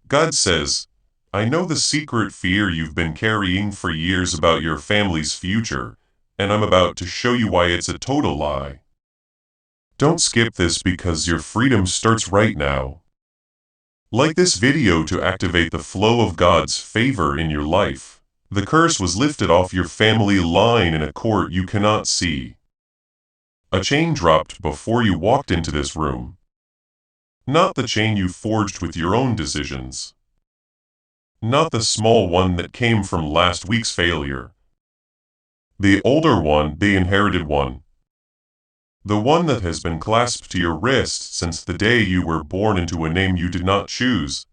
God says, I know the secret fear you've been carrying for years about your family's future, and I'm about to show you why it's a total lie. Don't skip this because your freedom starts right now. Like this video to activate the flow of God's favor in your life. The curse was lifted off your family line in a court you cannot see. A chain dropped before you walked into this room. Not the chain you forged with your own decisions. Not the small one that came from last week's failure. The older one, the inherited one. The one that has been clasped to your wrist since the day you were born into a name you did not choose.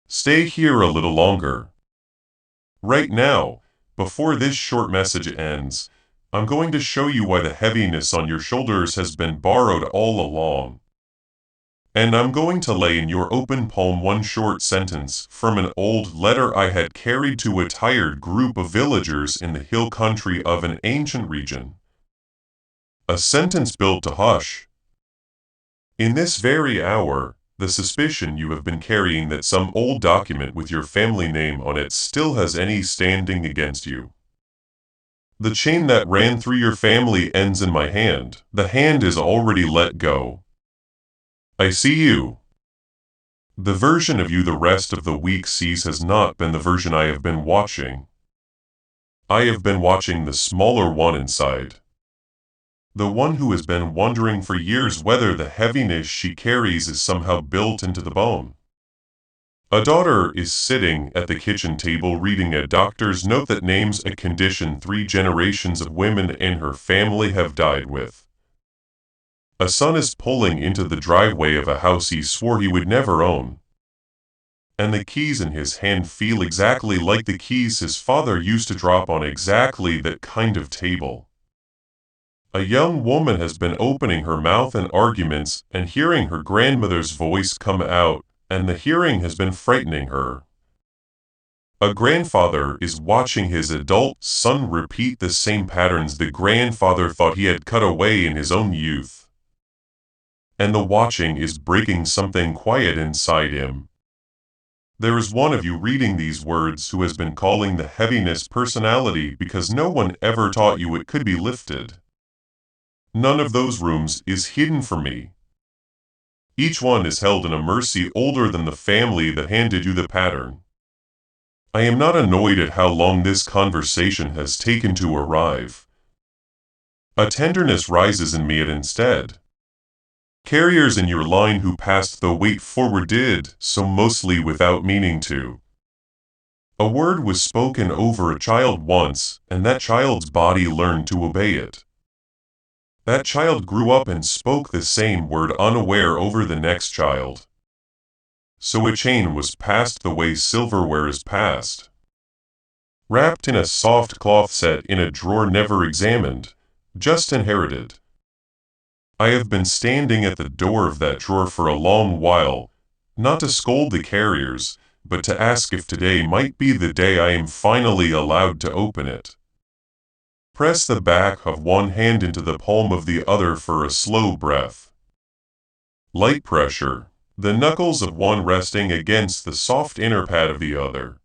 Stay here a little longer. Right now, before this short message ends, I'm going to show you why the heaviness on your shoulders has been borrowed all along. And I'm going to lay in your open palm one short sentence from an old letter I had carried to a tired group of villagers in the hill country of an ancient region. A sentence built to hush. In this very hour, the suspicion you have been carrying that some old document with your family name on it still has any standing against you. The chain that ran through your family ends in my hand. The hand is already let go. I see you. The version of you the rest of the week sees has not been the version I have been watching. I have been watching the smaller one inside. The one who has been wondering for years whether the heaviness she carries is somehow built into the bone. A daughter is sitting at the kitchen table reading a doctor's note that names a condition 3 generations of women in her family have died with. A son is pulling into the driveway of a house he swore he would never own. And the keys in his hand feel exactly like the keys his father used to drop on exactly that kind of table. A young woman has been opening her mouth in arguments and hearing her grandmother's voice come out, and the hearing has been frightening her. A grandfather is watching his adult son repeat the same patterns the grandfather thought he had cut away in his own youth. And the watching is breaking something quiet inside him. There is one of you reading these words who has been calling the heaviness personality because no one ever taught you it could be lifted. None of those rooms is hidden from me. Each one is held in a mercy older than the family that handed you the pattern. I am not annoyed at how long this conversation has taken to arrive. A tenderness rises in me instead. Carriers in your line who passed the weight forward did so mostly without meaning to. A word was spoken over a child once, and that child's body learned to obey it. That child grew up and spoke the same word unaware over the next child. So a chain was passed the way silverware is passed. Wrapped in a soft cloth set in a drawer never examined, just inherited. I have been standing at the door of that drawer for a long while, not to scold the carriers, but to ask if today might be the day I am finally allowed to open it. Press the back of one hand into the palm of the other for a slow breath. Light pressure, the knuckles of one resting against the soft inner pad of the other.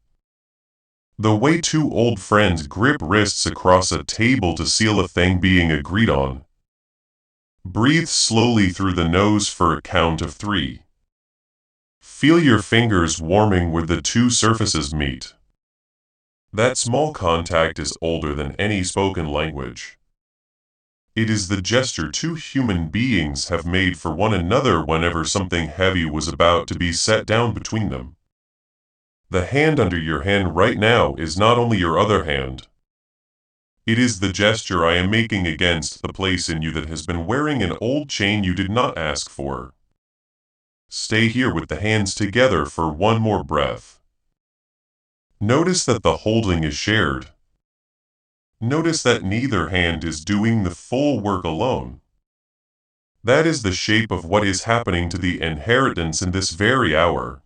The way two old friends grip wrists across a table to seal a thing being agreed on. Breathe slowly through the nose for a count of 3. Feel your fingers warming where the two surfaces meet. That small contact is older than any spoken language. It is the gesture two human beings have made for one another whenever something heavy was about to be set down between them. The hand under your hand right now is not only your other hand. It is the gesture I am making against the place in you that has been wearing an old chain you did not ask for. Stay here with the hands together for one more breath. Notice that the holding is shared. Notice that neither hand is doing the full work alone. That is the shape of what is happening to the inheritance in this very hour.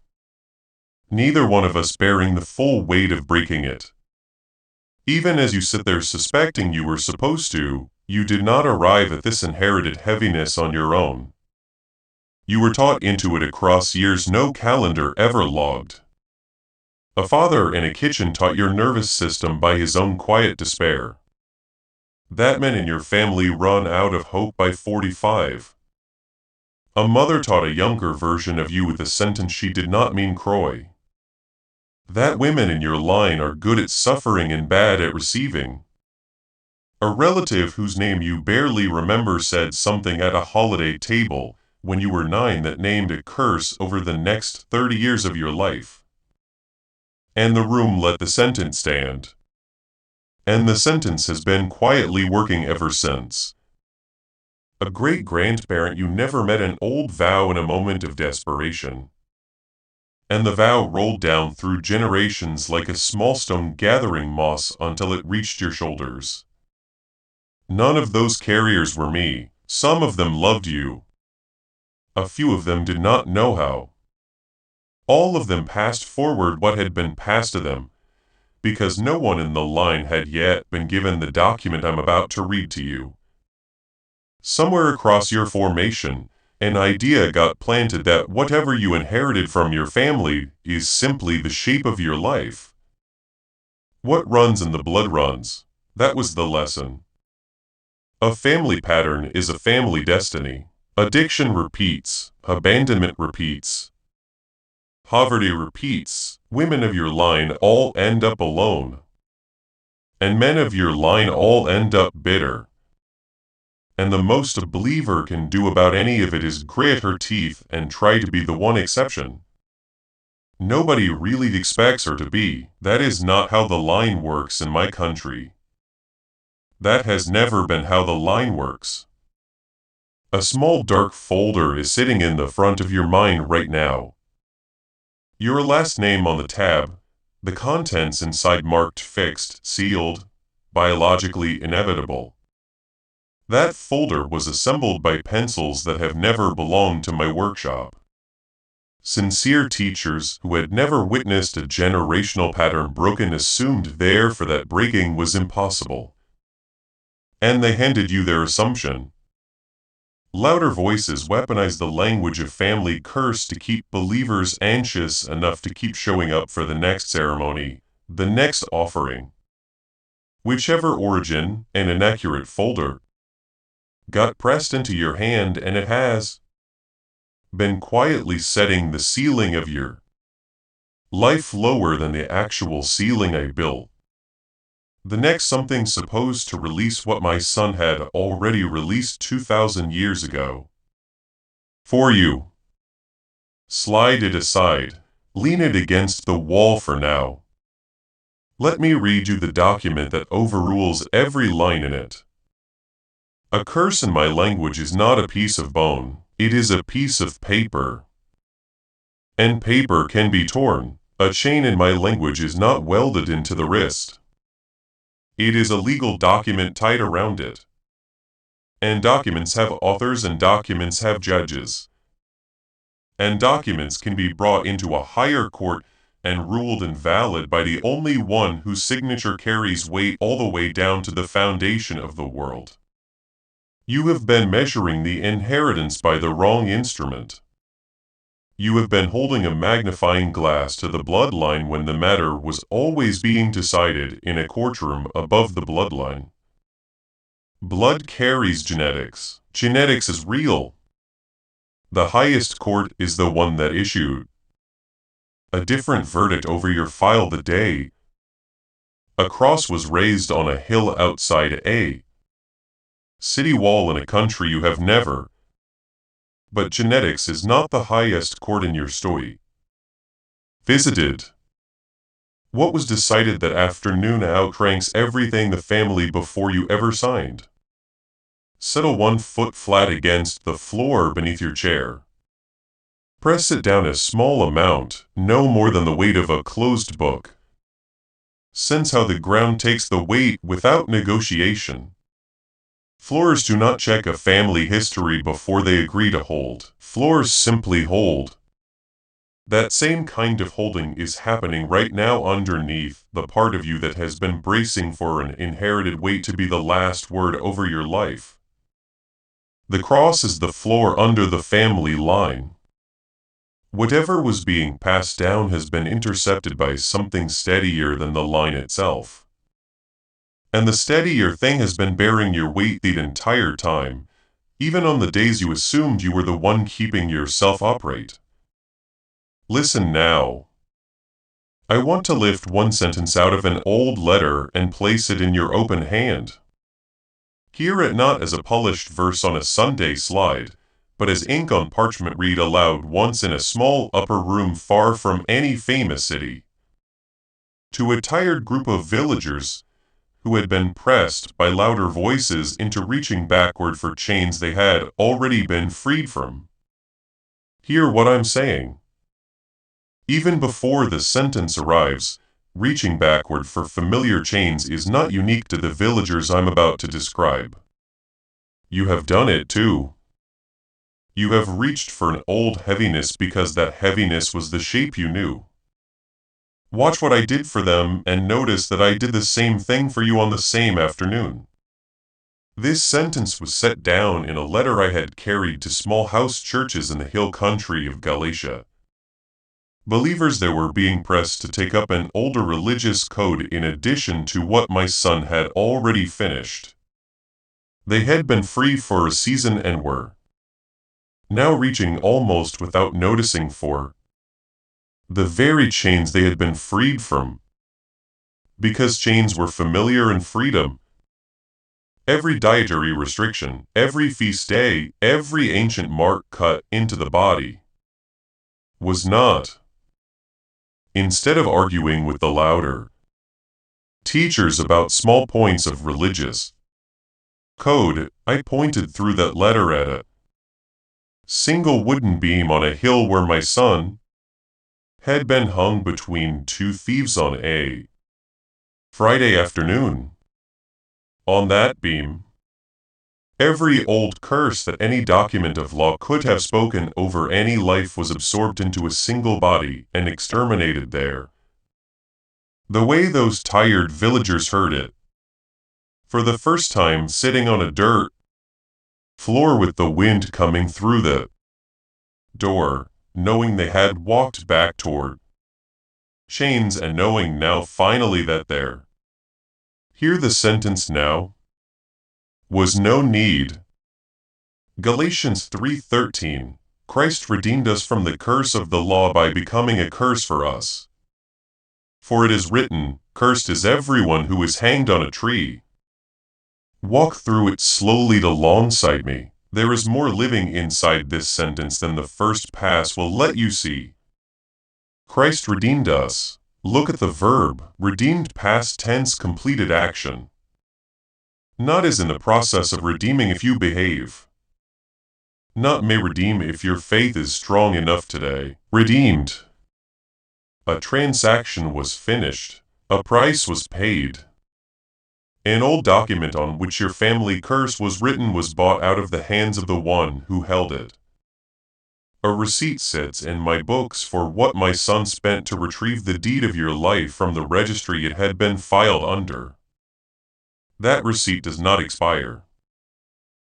Neither one of us bearing the full weight of breaking it. Even as you sit there suspecting you were supposed to, you did not arrive at this inherited heaviness on your own. You were taught into it across years no calendar ever logged. A father in a kitchen taught your nervous system by his own quiet despair. That men in your family run out of hope by 45. A mother taught a younger version of you with a sentence she did not mean Croy. That women in your line are good at suffering and bad at receiving. A relative whose name you barely remember said something at a holiday table when you were 9 that named a curse over the next 30 years of your life. And the room let the sentence stand. And the sentence has been quietly working ever since. A great-grandparent you never met an old vow in a moment of desperation. And the vow rolled down through generations like a small stone gathering moss until it reached your shoulders. None of those carriers were me. Some of them loved you. A few of them did not know how. All of them passed forward what had been passed to them, because no one in the line had yet been given the document I'm about to read to you. Somewhere across your formation, an idea got planted that whatever you inherited from your family is simply the shape of your life. What runs in the blood runs. That was the lesson. A family pattern is a family destiny. Addiction repeats. Abandonment repeats. Poverty repeats. Women of your line all end up alone. And men of your line all end up bitter. And the most a believer can do about any of it is grit her teeth and try to be the one exception. Nobody really expects her to be. That is not how the line works in my country. That has never been how the line works. A small dark folder is sitting in the front of your mind right now. Your last name on the tab, the contents inside marked fixed, sealed, biologically inevitable. That folder was assembled by pencils that have never belonged to my workshop. Sincere teachers who had never witnessed a generational pattern broken assumed there for that breaking was impossible. And they handed you their assumption. Louder voices weaponized the language of family curse to keep believers anxious enough to keep showing up for the next ceremony, the next offering. Whichever origin, an inaccurate folder, got pressed into your hand, and it has been quietly setting the ceiling of your life lower than the actual ceiling I built. The next something supposed to release what my son had already released 2,000 years ago. For you. Slide it aside. Lean it against the wall for now. Let me read you the document that overrules every line in it. A curse in my language is not a piece of bone, it is a piece of paper. And paper can be torn. A chain in my language is not welded into the wrist. It is a legal document tied around it. And documents have authors and documents have judges. And documents can be brought into a higher court and ruled invalid by the only one whose signature carries weight all the way down to the foundation of the world. You have been measuring the inheritance by the wrong instrument. You have been holding a magnifying glass to the bloodline when the matter was always being decided in a courtroom above the bloodline. Blood carries genetics. Genetics is real. The highest court is the one that issued a different verdict over your file the day a cross was raised on a hill outside a city wall in a country you have never. But genetics is not the highest court in your story. Visited. What was decided that afternoon outranks everything the family before you ever signed. Settle 1 foot flat against the floor beneath your chair. Press it down a small amount, no more than the weight of a closed book. Sense how the ground takes the weight without negotiation. Floors do not check a family history before they agree to hold. Floors simply hold. That same kind of holding is happening right now underneath the part of you that has been bracing for an inherited weight to be the last word over your life. The cross is the floor under the family line. Whatever was being passed down has been intercepted by something steadier than the line itself. And the steadier thing has been bearing your weight the entire time, even on the days you assumed you were the one keeping yourself upright. Listen now. I want to lift one sentence out of an old letter and place it in your open hand. Hear it not as a polished verse on a Sunday slide, but as ink on parchment read aloud once in a small upper room far from any famous city. To a tired group of villagers, who had been pressed by louder voices into reaching backward for chains they had already been freed from. Hear what I'm saying. Even before the sentence arrives, reaching backward for familiar chains is not unique to the villagers I'm about to describe. You have done it too. You have reached for an old heaviness because that heaviness was the shape you knew. Watch what I did for them and notice that I did the same thing for you on the same afternoon. This sentence was set down in a letter I had carried to small house churches in the hill country of Galatia. Believers there were being pressed to take up an older religious code in addition to what my son had already finished. They had been free for a season and were now reaching almost without noticing for the very chains they had been freed from. Because chains were familiar and freedom. Every dietary restriction, every feast day, every ancient mark cut into the body was not. Instead of arguing with the louder teachers about small points of religious code, I pointed through that letter at a single wooden beam on a hill where my son had been hung between two thieves on a Friday afternoon. On that beam, every old curse that any document of law could have spoken over any life was absorbed into a single body and exterminated there. The way those tired villagers heard it, for the first time sitting on a dirt floor with the wind coming through the door, knowing they had walked back toward chains and knowing now finally that there, hear the sentence now, was no need. Galatians 3:13, Christ redeemed us from the curse of the law by becoming a curse for us. For it is written, cursed is everyone who is hanged on a tree. Walk through it slowly alongside me. There is more living inside this sentence than the first pass will let you see. Christ redeemed us. Look at the verb, redeemed past tense completed action. Not as in the process of redeeming if you behave. Not may redeem if your faith is strong enough today. Redeemed. A transaction was finished. A price was paid. An old document on which your family curse was written was bought out of the hands of the one who held it. A receipt sits in my books for what my son spent to retrieve the deed of your life from the registry it had been filed under. That receipt does not expire.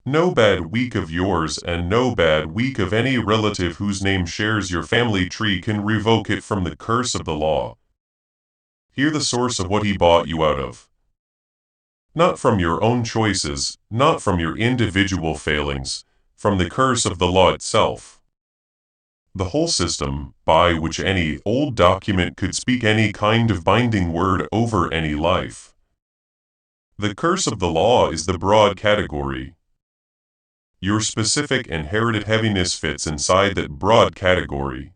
No bad week of yours and no bad week of any relative whose name shares your family tree can revoke it from the curse of the law. Hear the source of what he bought you out of. Not from your own choices, not from your individual failings, from the curse of the law itself. The whole system, by which any old document could speak any kind of binding word over any life. The curse of the law is the broad category. Your specific inherited heaviness fits inside that broad category.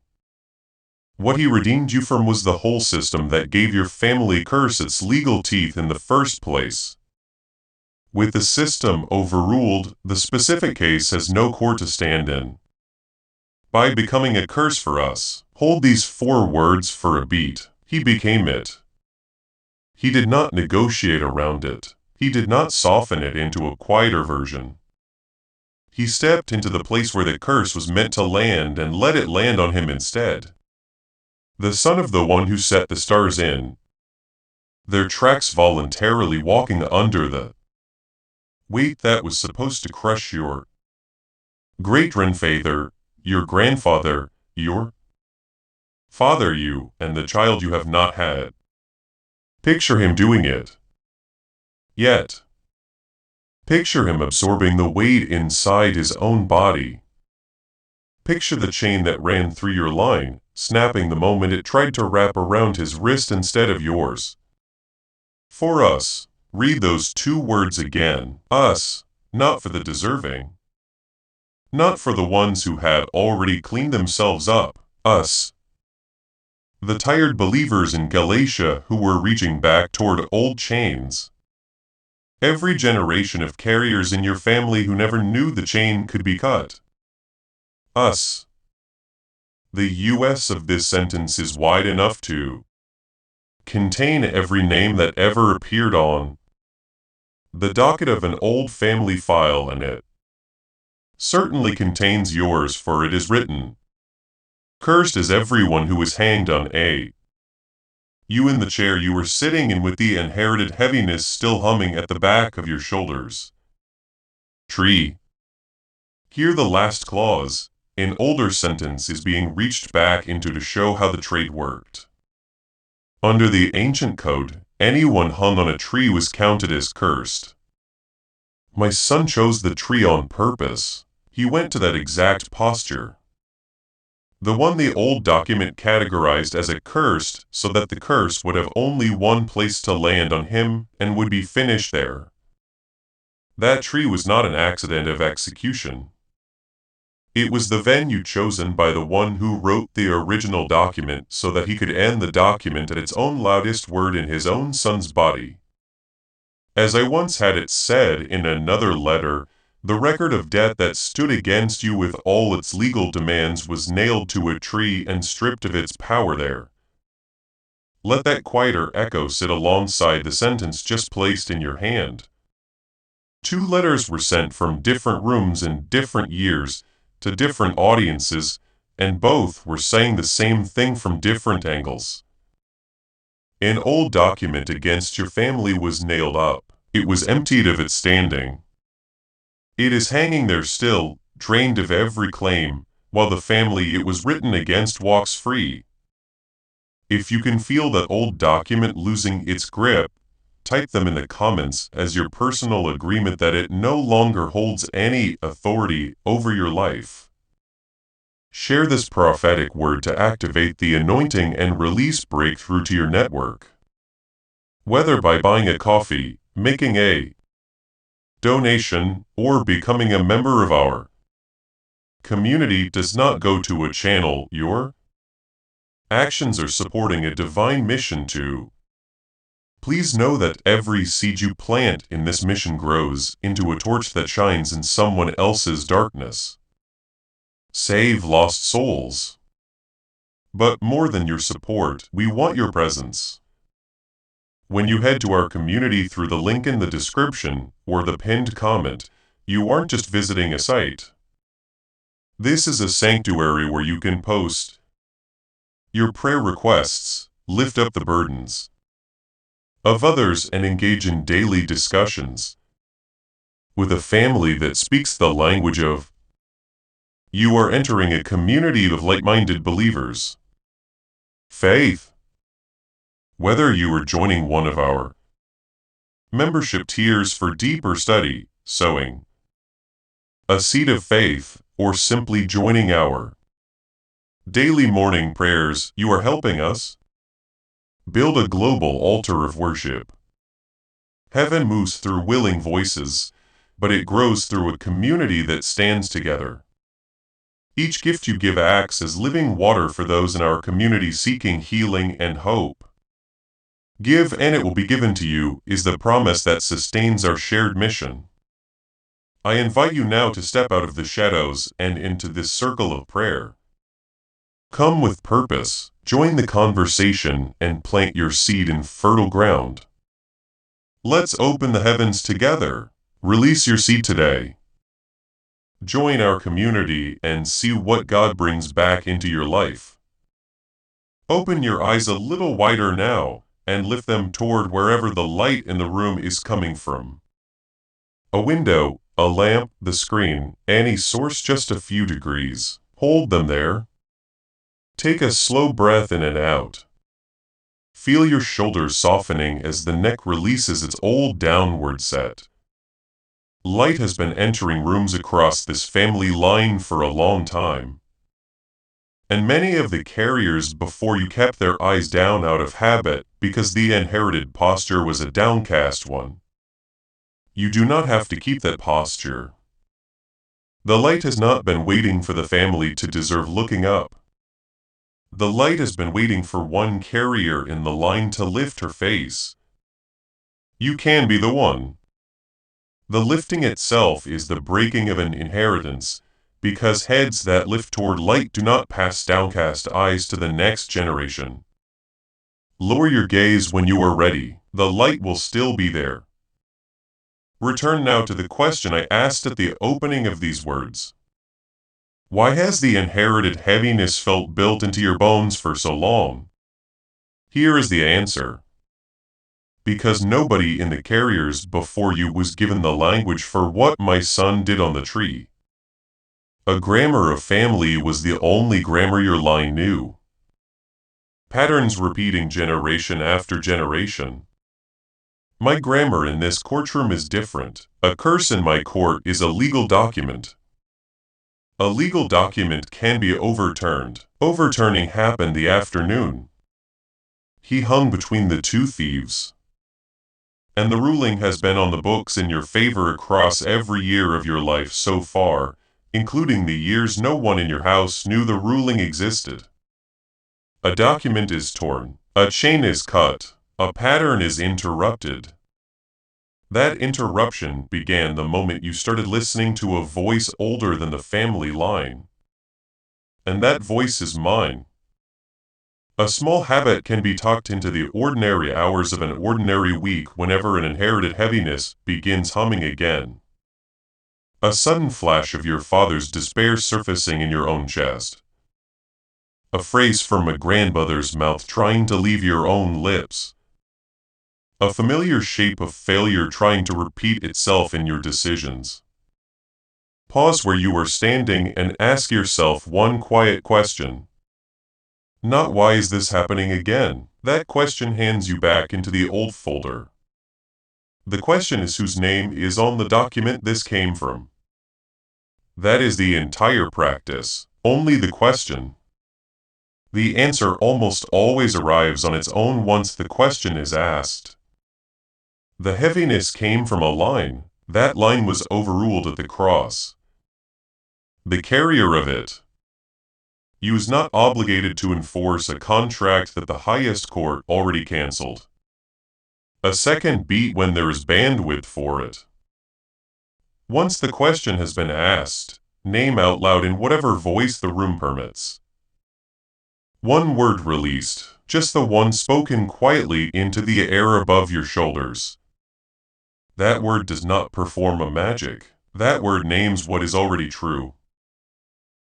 What he redeemed you from was the whole system that gave your family curse its legal teeth in the first place. With the system overruled, the specific case has no court to stand in. By becoming a curse for us, hold these 4 words for a beat. He became it. He did not negotiate around it. He did not soften it into a quieter version. He stepped into the place where the curse was meant to land and let it land on him instead. The son of the one who set the stars in their tracks, voluntarily walking under the weight that was supposed to crush your great-grandfather, your grandfather, your father, you, and the child you have not had. Picture him doing it. Yet, picture him absorbing the weight inside his own body. Picture the chain that ran through your line, snapping the moment it tried to wrap around his wrist instead of yours. For us, read those two words again, us, not for the deserving. Not for the ones who had already cleaned themselves up, us. The tired believers in Galatia who were reaching back toward old chains. Every generation of carriers in your family who never knew the chain could be cut. Us. The US of this sentence is wide enough to contain every name that ever appeared on the docket of an old family file, and it certainly contains yours, for it is written, "Cursed is everyone who is hanged on a." You in the chair you were sitting in with the inherited heaviness still humming at the back of your shoulders. Tree. Here the last clause, an older sentence, is being reached back into to show how the trade worked. Under the ancient code, anyone hung on a tree was counted as cursed. My son chose the tree on purpose. He went to that exact posture. The one the old document categorized as a cursed, so that the curse would have only one place to land on him and would be finished there. That tree was not an accident of execution. It was the venue chosen by the one who wrote the original document so that he could end the document at its own loudest word in his own son's body. As I once had it said in another letter, the record of debt that stood against you with all its legal demands was nailed to a tree and stripped of its power there. Let that quieter echo sit alongside the sentence just placed in your hand. Two letters were sent from different rooms in different years, to different audiences, and both were saying the same thing from different angles. An old document against your family was nailed up. It was emptied of its standing. It is hanging there still, drained of every claim, while the family it was written against walks free. If you can feel that old document losing its grip, type them in the comments as your personal agreement that it no longer holds any authority over your life. Share this prophetic word to activate the anointing and release breakthrough to your network. Whether by buying a coffee, making a donation, or becoming a member of our community does not go to a channel, your actions are supporting a divine mission to. Please know that every seed you plant in this mission grows into a torch that shines in someone else's darkness. Save lost souls. But more than your support, we want your presence. When you head to our community through the link in the description or the pinned comment, you aren't just visiting a site. This is a sanctuary where you can post your prayer requests, lift up the burdens of others, and engage in daily discussions with a family that speaks the language of. You are entering a community of like-minded believers. Faith. Whether you are joining one of our membership tiers for deeper study, sowing a seed of faith, or simply joining our daily morning prayers, you are helping us build a global altar of worship. Heaven moves through willing voices, but it grows through a community that stands together. Each gift you give acts as living water for those in our community seeking healing and hope. Give and it will be given to you is the promise that sustains our shared mission. I invite you now to step out of the shadows and into this circle of prayer. Come with purpose, join the conversation, and plant your seed in fertile ground. Let's open the heavens together. Release your seed today. Join our community and see what God brings back into your life. Open your eyes a little wider now and lift them toward wherever the light in the room is coming from. A window, a lamp, the screen, any source just a few degrees. Hold them there. Take a slow breath in and out. Feel your shoulders softening as the neck releases its old downward set. Light has been entering rooms across this family line for a long time. And many of the carriers before you kept their eyes down out of habit because the inherited posture was a downcast one. You do not have to keep that posture. The light has not been waiting for the family to deserve looking up. The light has been waiting for one carrier in the line to lift her face. You can be the one. The lifting itself is the breaking of an inheritance, because heads that lift toward light do not pass downcast eyes to the next generation. Lower your gaze when you are ready, the light will still be there. Return now to the question I asked at the opening of these words. Why has the inherited heaviness felt built into your bones for so long? Here is the answer. Because nobody in the carriers before you was given the language for what my son did on the tree. A grammar of family was the only grammar your line knew. Patterns repeating generation after generation. My grammar in this courtroom is different. A curse in my court is a legal document. A legal document can be overturned. Overturning happened the afternoon. He hung between the two thieves. And the ruling has been on the books in your favor across every year of your life so far, including the years no one in your house knew the ruling existed. A document is torn, a chain is cut, a pattern is interrupted. That interruption began the moment you started listening to a voice older than the family line. And that voice is mine. A small habit can be tucked into the ordinary hours of an ordinary week whenever an inherited heaviness begins humming again. A sudden flash of your father's despair surfacing in your own chest. A phrase from a grandmother's mouth trying to leave your own lips. A familiar shape of failure trying to repeat itself in your decisions. Pause where you are standing and ask yourself one quiet question. Not why is this happening again? That question hands you back into the old folder. The question is whose name is on the document this came from. That is the entire practice, only the question. The answer almost always arrives on its own once the question is asked. The heaviness came from a line, that line was overruled at the cross. The carrier of it. You is not obligated to enforce a contract that the highest court already cancelled. A second beat when there is bandwidth for it. Once the question has been asked, name out loud in whatever voice the room permits. One word released, just the one spoken quietly into the air above your shoulders. That word does not perform a magic. That word names what is already true.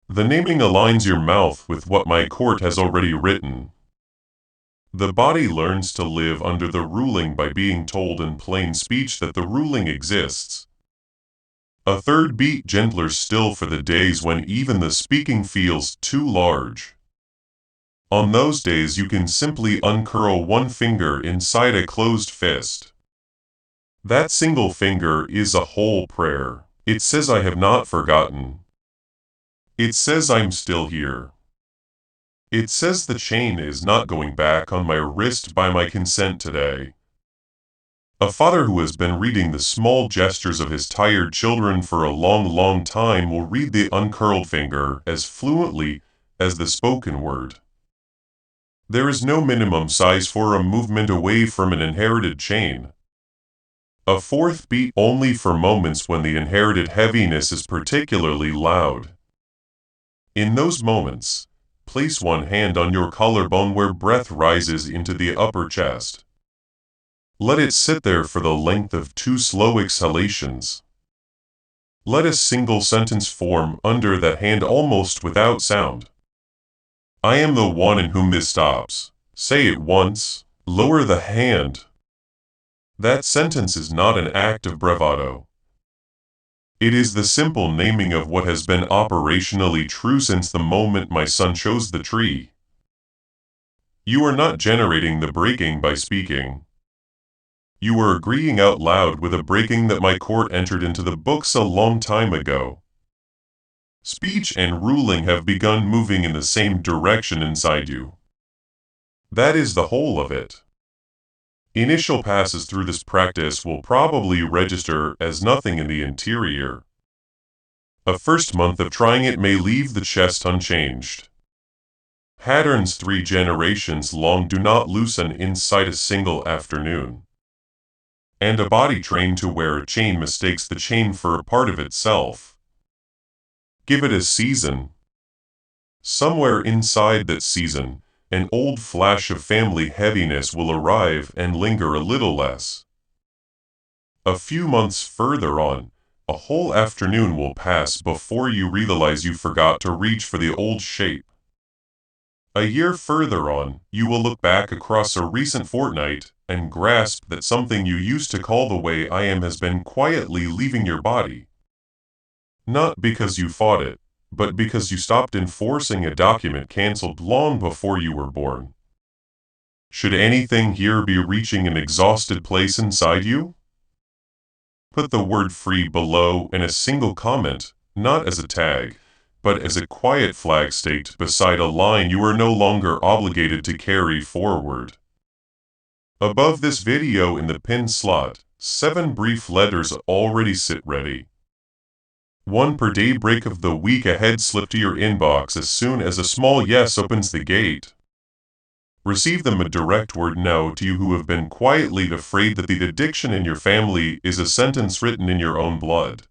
The naming aligns your mouth with what my court has already written. The body learns to live under the ruling by being told in plain speech that the ruling exists. A third beat gentler still for the days when even the speaking feels too large. On those days you can simply uncurl one finger inside a closed fist. That single finger is a whole prayer. It says I have not forgotten. It says I'm still here. It says the chain is not going back on my wrist by my consent today. A father who has been reading the small gestures of his tired children for a long time will read the uncurled finger as fluently as the spoken word. There is no minimum size for a movement away from an inherited chain. A fourth beat only for moments when the inherited heaviness is particularly loud. In those moments, place one hand on your collarbone where breath rises into the upper chest. Let it sit there for the length of 2 slow exhalations. Let a single sentence form under that hand almost without sound. I am the one in whom this stops. Say it once, lower the hand. That sentence is not an act of bravado. It is the simple naming of what has been operationally true since the moment my son chose the tree. You are not generating the breaking by speaking. You are agreeing out loud with a breaking that my court entered into the books a long time ago. Speech and ruling have begun moving in the same direction inside you. That is the whole of it. Initial passes through this practice will probably register as nothing in the interior. A first month of trying it may leave the chest unchanged. Patterns 3 generations long do not loosen inside a single afternoon. And a body trained to wear a chain mistakes the chain for a part of itself. Give it a season. Somewhere inside that season, an old flash of family heaviness will arrive and linger a little less. A few months further on, a whole afternoon will pass before you realize you forgot to reach for the old shape. A year further on, you will look back across a recent fortnight and grasp that something you used to call the way I am has been quietly leaving your body. Not because you fought it, but because you stopped enforcing a document canceled long before you were born. Should anything here be reaching an exhausted place inside you? Put the word free below in a single comment, not as a tag, but as a quiet flag staked beside a line you are no longer obligated to carry forward. Above this video in the pinned slot, 7 brief letters already sit ready. 1 per day break of the week ahead slip to your inbox as soon as a small yes opens the gate. Receive them a direct word no to you who have been quietly afraid that the addiction in your family is a sentence written in your own blood.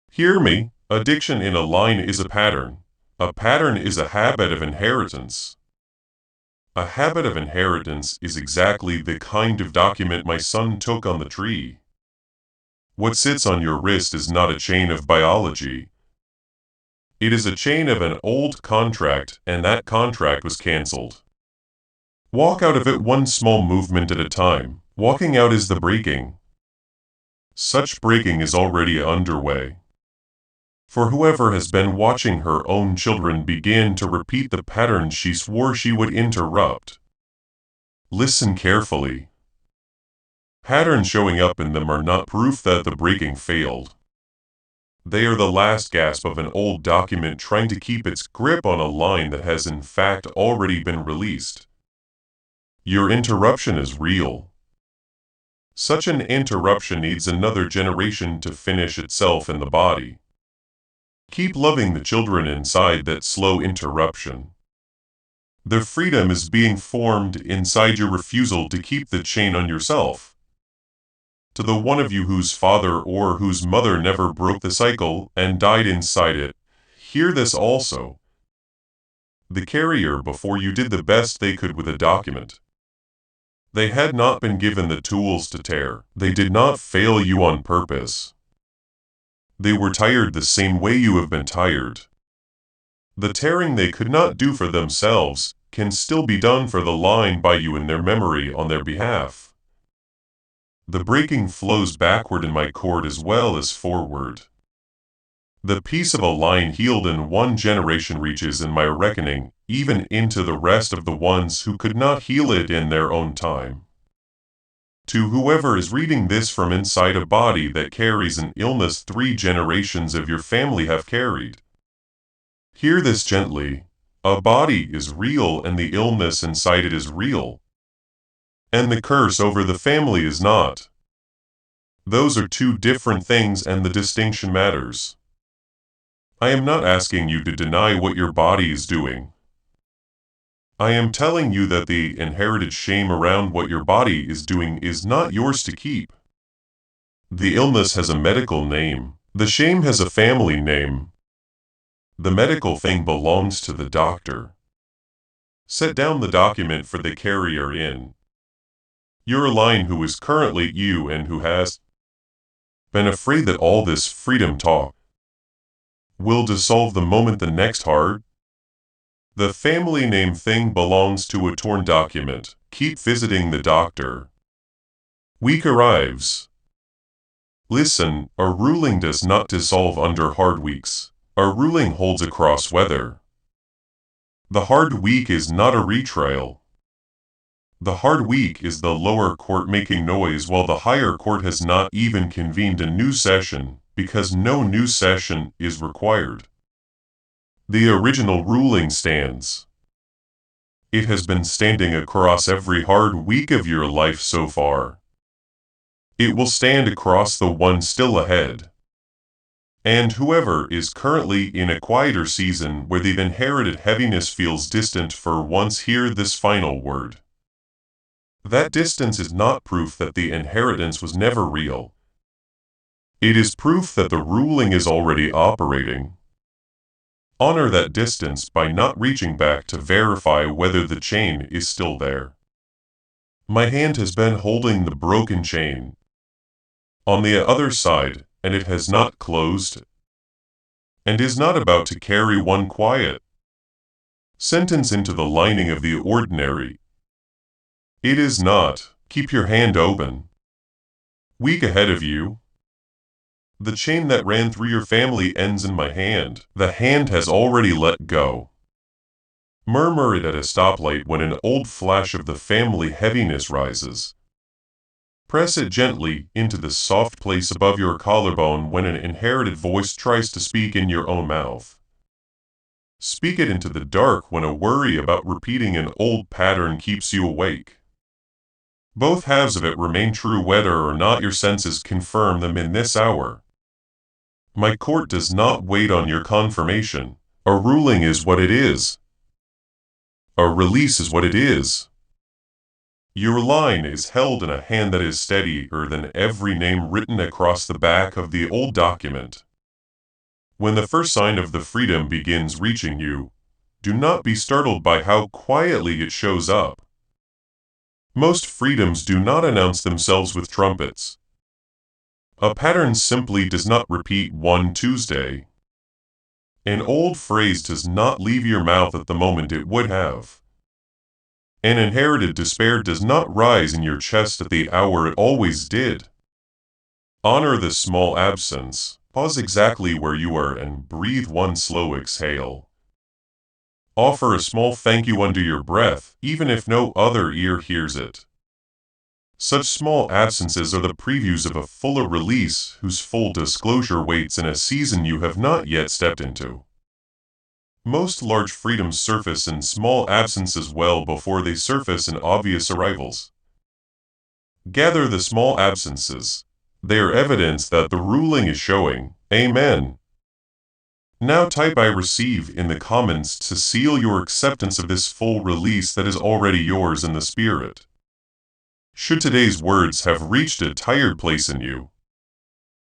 Hear me, addiction in a line is a pattern. A pattern is a habit of inheritance. A habit of inheritance is exactly the kind of document my son took on the tree. What sits on your wrist is not a chain of biology. It is a chain of an old contract, and that contract was canceled. Walk out of it one small movement at a time. Walking out is the breaking. Such breaking is already underway. For whoever has been watching her own children begin to repeat the pattern she swore she would interrupt. Listen carefully. Patterns showing up in them are not proof that the breaking failed. They are the last gasp of an old document trying to keep its grip on a line that has in fact already been released. Your interruption is real. Such an interruption needs another generation to finish itself in the body. Keep loving the children inside that slow interruption. Their freedom is being formed inside your refusal to keep the chain on yourself. To the one of you whose father or whose mother never broke the cycle and died inside it, hear this also. The carrier before you did the best they could with a document. They had not been given the tools to tear. They did not fail you on purpose. They were tired the same way you have been tired. The tearing they could not do for themselves can still be done for the line by you in their memory on their behalf. The breaking flows backward in my court as well as forward. The piece of a line healed in one generation reaches in my reckoning even into the rest of the ones who could not heal it in their own time. To whoever is reading this from inside a body that carries an illness 3 generations of your family have carried. Hear this gently. A body is real and the illness inside it is real. And the curse over the family is not. Those are 2 different things and the distinction matters. I am not asking you to deny what your body is doing. I am telling you that the inherited shame around what your body is doing is not yours to keep. The illness has a medical name. The shame has a family name. The medical thing belongs to the doctor. Set down the document for the carrier in your line who is currently you and who has been afraid that all this freedom talk will dissolve the moment the next heart. The family name thing belongs to a torn document. Keep visiting the doctor. Week arrives. Listen, our ruling does not dissolve under hard weeks. Our ruling holds across weather. The hard week is not a retrial. The hard week is the lower court making noise while the higher court has not even convened a new session, because no new session is required. The original ruling stands. It has been standing across every hard week of your life so far. It will stand across the one still ahead. And whoever is currently in a quieter season where they've inherited heaviness feels distant for once hear this final word. That distance is not proof that the inheritance was never real. It is proof that the ruling is already operating. Honor that distance by not reaching back to verify whether the chain is still there. My hand has been holding the broken chain on the other side, and it has not closed, and is not about to carry one quiet sentence into the lining of the ordinary. It is not, keep your hand open. Week ahead of you. The chain that ran through your family ends in my hand. The hand has already let go. Murmur it at a stoplight when an old flash of the family heaviness rises. Press it gently into the soft place above your collarbone when an inherited voice tries to speak in your own mouth. Speak it into the dark when a worry about repeating an old pattern keeps you awake. Both halves of it remain true whether or not your senses confirm them in this hour. My court does not wait on your confirmation. A ruling is what it is. A release is what it is. Your line is held in a hand that is steadier than every name written across the back of the old document. When the first sign of the freedom begins reaching you, do not be startled by how quietly it shows up. Most freedoms do not announce themselves with trumpets. A pattern simply does not repeat one Tuesday. An old phrase does not leave your mouth at the moment it would have. An inherited despair does not rise in your chest at the hour it always did. Honor the small absence. Pause exactly where you are and breathe one slow exhale. Offer a small thank you under your breath, even if no other ear hears it. Such small absences are the previews of a fuller release whose full disclosure waits in a season you have not yet stepped into. Most large freedoms surface in small absences well before they surface in obvious arrivals. Gather the small absences. They are evidence that the ruling is showing. Amen. Now type I receive in the comments to seal your acceptance of this full release that is already yours in the Spirit. Should today's words have reached a tired place in you,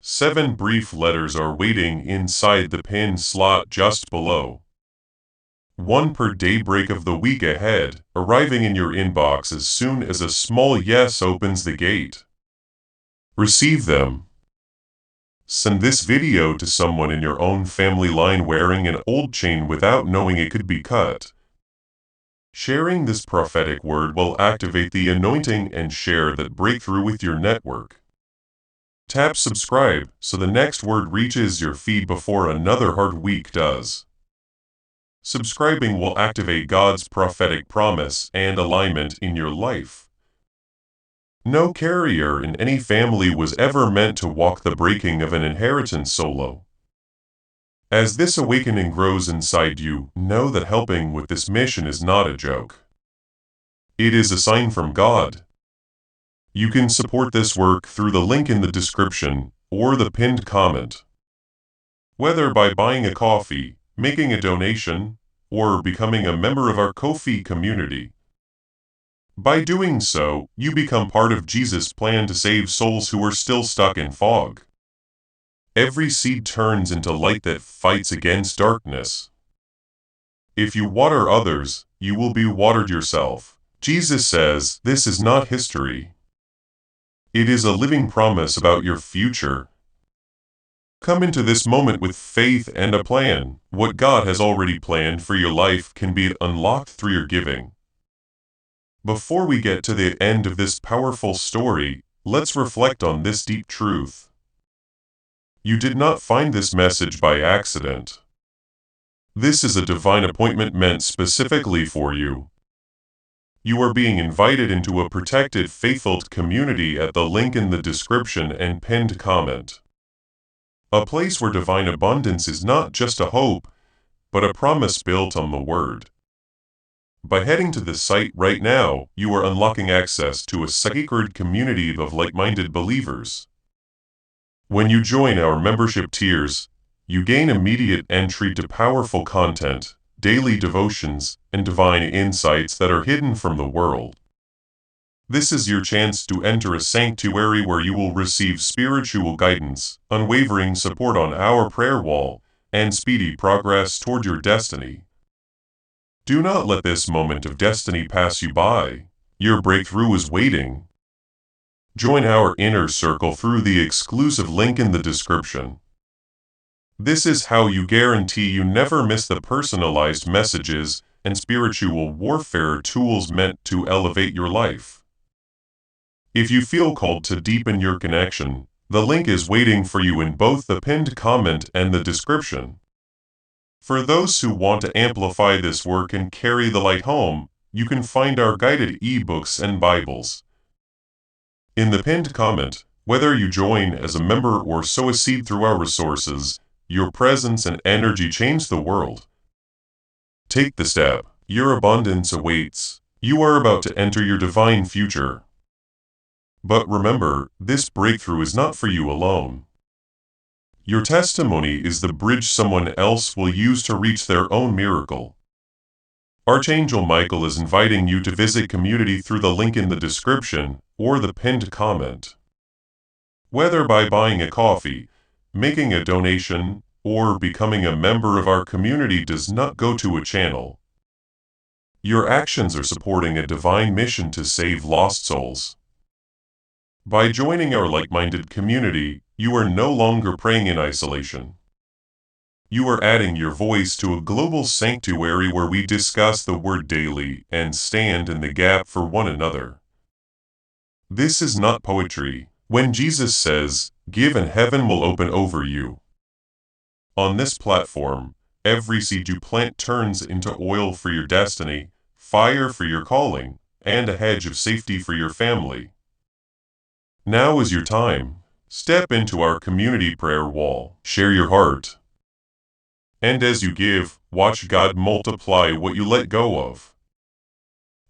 7 brief letters are waiting inside the pin slot just below. One per daybreak of the week ahead, arriving in your inbox as soon as a small yes opens the gate. Receive them. Send this video to someone in your own family line wearing an old chain without knowing it could be cut. Sharing this prophetic word will activate the anointing and share that breakthrough with your network. Tap subscribe so the next word reaches your feed before another hard week does. Subscribing will activate God's prophetic promise and alignment in your life. No carrier in any family was ever meant to walk the breaking of an inheritance solo. As this awakening grows inside you, know that helping with this mission is not a joke. It is a sign from God. You can support this work through the link in the description or the pinned comment. Whether by buying a coffee, making a donation, or becoming a member of our Ko-fi community. By doing so, you become part of Jesus' plan to save souls who are still stuck in fog. Every seed turns into light that fights against darkness. If you water others, you will be watered yourself. Jesus says, this is not history. It is a living promise about your future. Come into this moment with faith and a plan. What God has already planned for your life can be unlocked through your giving. Before we get to the end of this powerful story, let's reflect on this deep truth. You did not find this message by accident. This is a divine appointment meant specifically for you. You are being invited into a protected, faith-filled community at the link in the description and pinned comment. A place where divine abundance is not just a hope, but a promise built on the Word. By heading to this site right now, you are unlocking access to a sacred community of like-minded believers. When you join our membership tiers, you gain immediate entry to powerful content, daily devotions, and divine insights that are hidden from the world. This is your chance to enter a sanctuary where you will receive spiritual guidance, unwavering support on our prayer wall, and speedy progress toward your destiny. Do not let this moment of destiny pass you by. Your breakthrough is waiting. Join our inner circle through the exclusive link in the description. This is how you guarantee you never miss the personalized messages and spiritual warfare tools meant to elevate your life. If you feel called to deepen your connection, the link is waiting for you in both the pinned comment and the description. For those who want to amplify this work and carry the light home, you can find our guided ebooks and Bibles. In the pinned comment, whether you join as a member or sow a seed through our resources, your presence and energy change the world. Take the step. Your abundance awaits. You are about to enter your divine future. But remember, this breakthrough is not for you alone. Your testimony is the bridge someone else will use to reach their own miracle. Archangel Michael is inviting you to visit community through the link in the description or the pinned comment. Whether by buying a coffee, making a donation, or becoming a member of our community does not go to a channel. Your actions are supporting a divine mission to save lost souls. By joining our like-minded community, you are no longer praying in isolation. You are adding your voice to a global sanctuary where we discuss the Word daily and stand in the gap for one another. This is not poetry. When Jesus says, "Give and heaven will open over you." On this platform, every seed you plant turns into oil for your destiny, fire for your calling, and a hedge of safety for your family. Now is your time. Step into our community prayer wall. Share your heart. And as you give, watch God multiply what you let go of.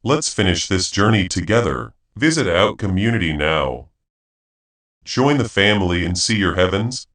Let's finish this journey together. Visit our community now. Join the family and see your heavens.